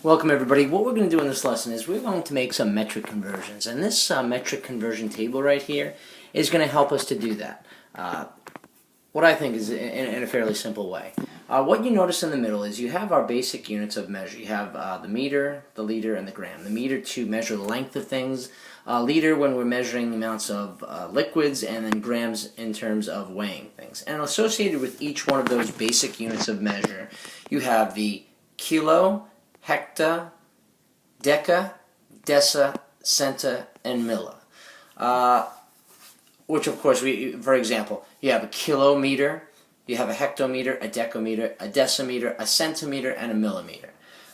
Welcome everybody. What we're going to do in this lesson is we're going to make some metric conversions, and this metric conversion table right here is going to help us to do that. What I think is in a fairly simple way. What you notice in the middle is you have our basic units of measure. You have the meter, the liter, and the gram. The meter to measure the length of things, liter when we're measuring the amounts of liquids, and then grams in terms of weighing things. And associated with each one of those basic units of measure, you have the kilo, hecta, deca, deci, centa, and milli. Which, of course, for example, you have a kilometer, you have a hectometer, a decometer, a decimeter, a centimeter, and a millimeter.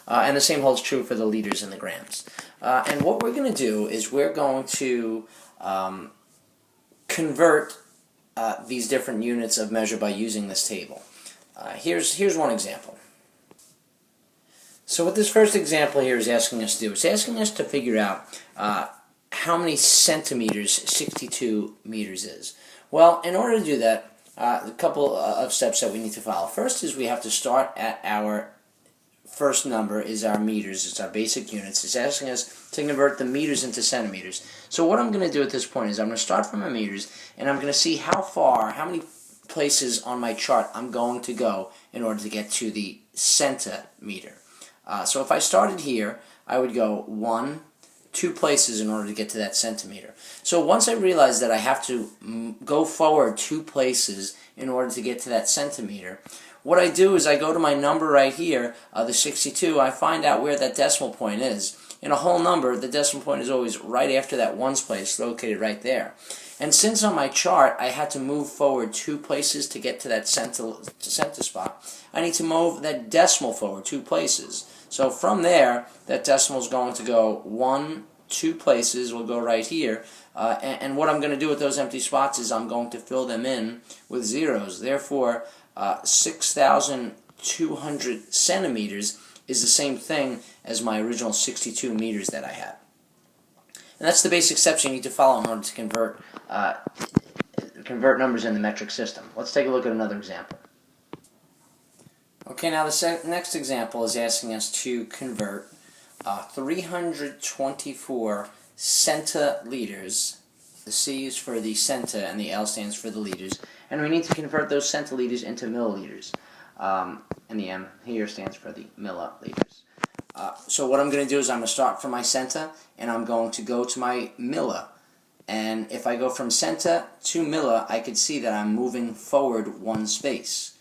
And the same holds true for the liters and the grams. And what we're going to do is we're going to convert these different units of measure by using this table. Here's one example. So what this first example here is asking us to do, it's asking us to figure out how many centimeters 62 meters is. Well, in order to do that, a couple of steps that we need to follow. First is we have to start at our first number is our meters. It's our basic units. It's asking us to convert the meters into centimeters. So what I'm going to do at this point is I'm going to start from my meters, and I'm going to see how many places on my chart I'm going to go in order to get to the centimeter. So if I started here, I would go 2 places in order to get to that centimeter. So once I realize that I have to go forward 2 places in order to get to that centimeter, what I do is I go to my number right here, the 62, I find out where that decimal point is. In a whole number, the decimal point is always right after that ones place, located right there. And since on my chart I had to move forward 2 places to get to that centa spot, I need to move that decimal forward 2 places. So from there, that decimal is going to go 2 places, will go right here. And what I'm going to do with those empty spots is I'm going to fill them in with zeros. Therefore, 6,200 centimeters is the same thing as my original 62 meters that I had. And that's the basic steps you need to follow in order to convert numbers in the metric system. Let's take a look at another example. Okay, now the next example is asking us to convert 324 centiliters. The C is for the centa and the L stands for the liters. And we need to convert those centiliters into milliliters. And the M here stands for the milliliters. So what I'm going to do is I'm going to start from my centa, and I'm going to go to my milli. And if I go from centa to milli, I could see that I'm moving forward 1 space.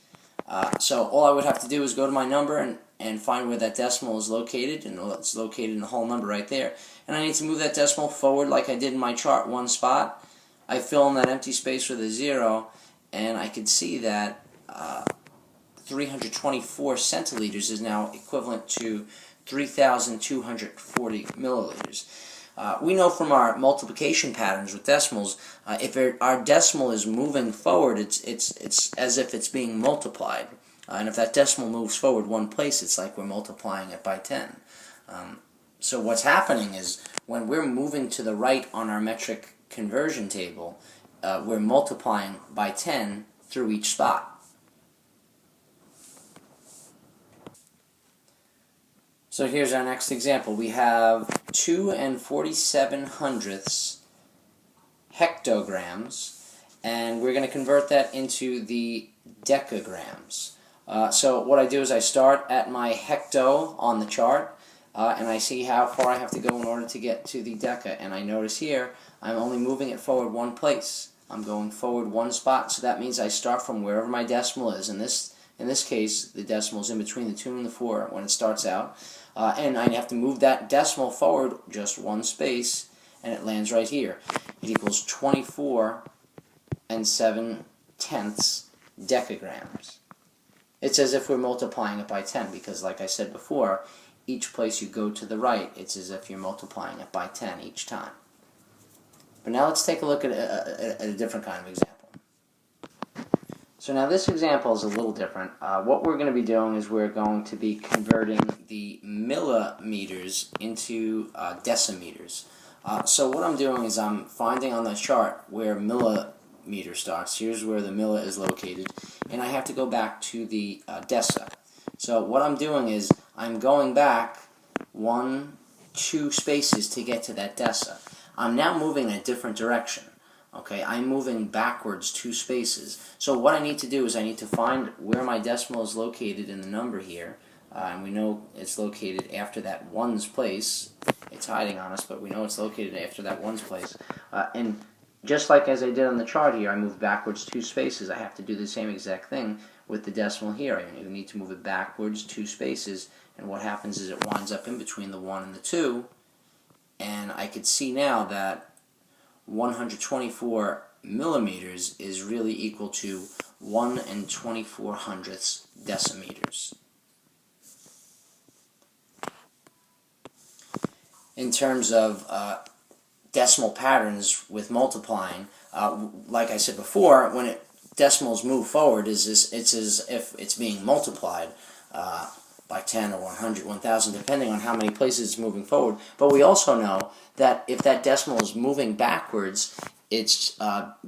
So all I would have to do is go to my number and find where that decimal is located, and it's located in the whole number right there. And I need to move that decimal forward like I did in my chart 1 spot. I fill in that empty space with a 0, and I could see that 324 centiliters is now equivalent to 3,240 milliliters. We know from our multiplication patterns with decimals, if our decimal is moving forward, it's as if it's being multiplied. And if that decimal moves forward 1 place, it's like we're multiplying it by 10. So what's happening is when we're moving to the right on our metric conversion table, we're multiplying by 10 through each spot. So here's our next example. We have 2 47/100 hectograms, and we're going to convert that into the decagrams. So what I do is I start at my hecto on the chart, and I see how far I have to go in order to get to the deca. And I notice here I'm only moving it forward 1 place. I'm going forward 1 spot, so that means I start from wherever my decimal is. In this case, the decimal is in between the 2 and the 4 when it starts out. And I have to move that decimal forward just 1 space, and it lands right here. It equals 24 7/10 decagrams. It's as if we're multiplying it by 10, because like I said before, each place you go to the right, it's as if you're multiplying it by 10 each time. But now let's take a look at a different kind of example. So now this example is a little different. What we're going to be doing is we're going to be converting the millimeters into decimeters. So what I'm doing is I'm finding on the chart where millimeter starts. Here's where the milli is located, and I have to go back to the deca. So what I'm doing is I'm going back 2 spaces to get to that deci. I'm now moving in a different direction. Okay, I'm moving backwards 2 spaces. So what I need to do is I need to find where my decimal is located in the number here. And we know it's located after that ones place. It's hiding on us, but we know it's located after that ones place. And just like as I did on the chart here, I moved backwards 2 spaces. I have to do the same exact thing with the decimal here. I need to move it backwards 2 spaces, and what happens is it winds up in between the 1 and the 2, and I could see now that 124 millimeters is really equal to 1 2400ths decimeters. In terms of decimal patterns with multiplying, like I said before, when decimals move forward, it's as if it's being multiplied by 10 or 100, 1000, depending on how many places it's moving forward. But we also know that if that decimal is moving backwards, it's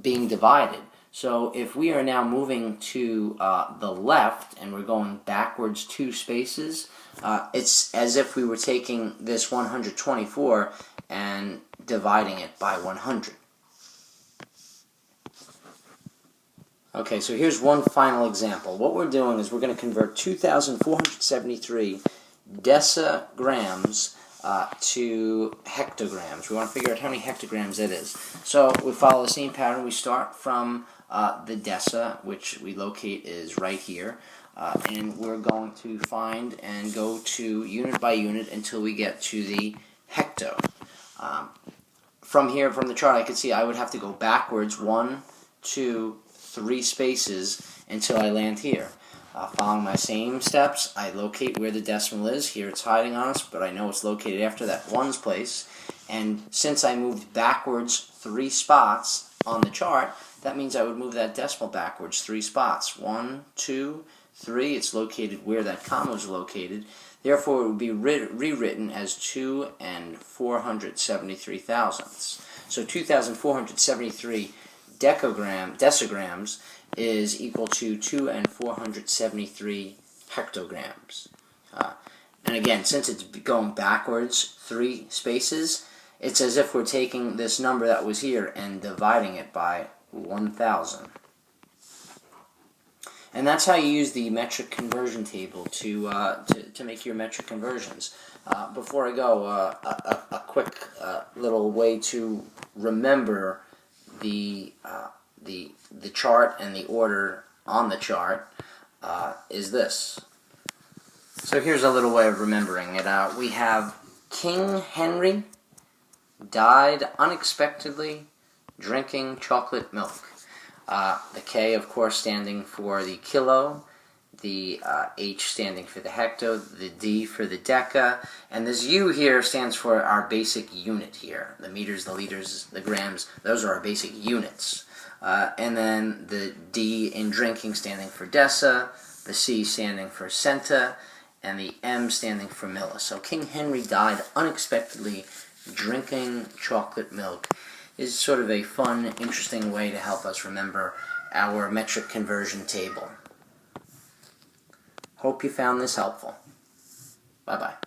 being divided. So if we are now moving to the left and we're going backwards 2 spaces, it's as if we were taking this 124 and dividing it by 100. Okay, so here's one final example. What we're doing is we're going to convert 2,473 decigrams to hectograms. We want to figure out how many hectograms it is. So we follow the same pattern. We start from the deci, which we locate is right here, and we're going to find and go to unit by unit until we get to the hecto. From here, from the chart, I could see I would have to go backwards 1, 2, 3 spaces until I land here. Following my same steps, I locate where the decimal is. Here it's hiding on us, but I know it's located after that ones place. And since I moved backwards 3 spots on the chart, that means I would move that decimal backwards 3 spots. 1, 2, 3. It's located where that comma is located. Therefore, it would be rewritten as 2 473 thousandths. So 2,473 decigrams is equal to 2 473 hectograms. And again, since it's going backwards 3 spaces, it's as if we're taking this number that was here and dividing it by 1,000. And that's how you use the metric conversion table to make your metric conversions. Before I go, a quick little way to remember the chart and the order on the chart is this. So here's a little way of remembering it. We have King Henry died unexpectedly drinking chocolate milk. The K, of course, standing for the kilo, the H standing for the hecto, the D for the deca, and this U here stands for our basic unit here. The meters, the liters, the grams, those are our basic units. And then the D in drinking standing for deci, the C standing for centa, and the M standing for millis. So King Henry died unexpectedly drinking chocolate milk is sort of a fun, interesting way to help us remember our metric conversion table. Hope you found this helpful. Bye-bye.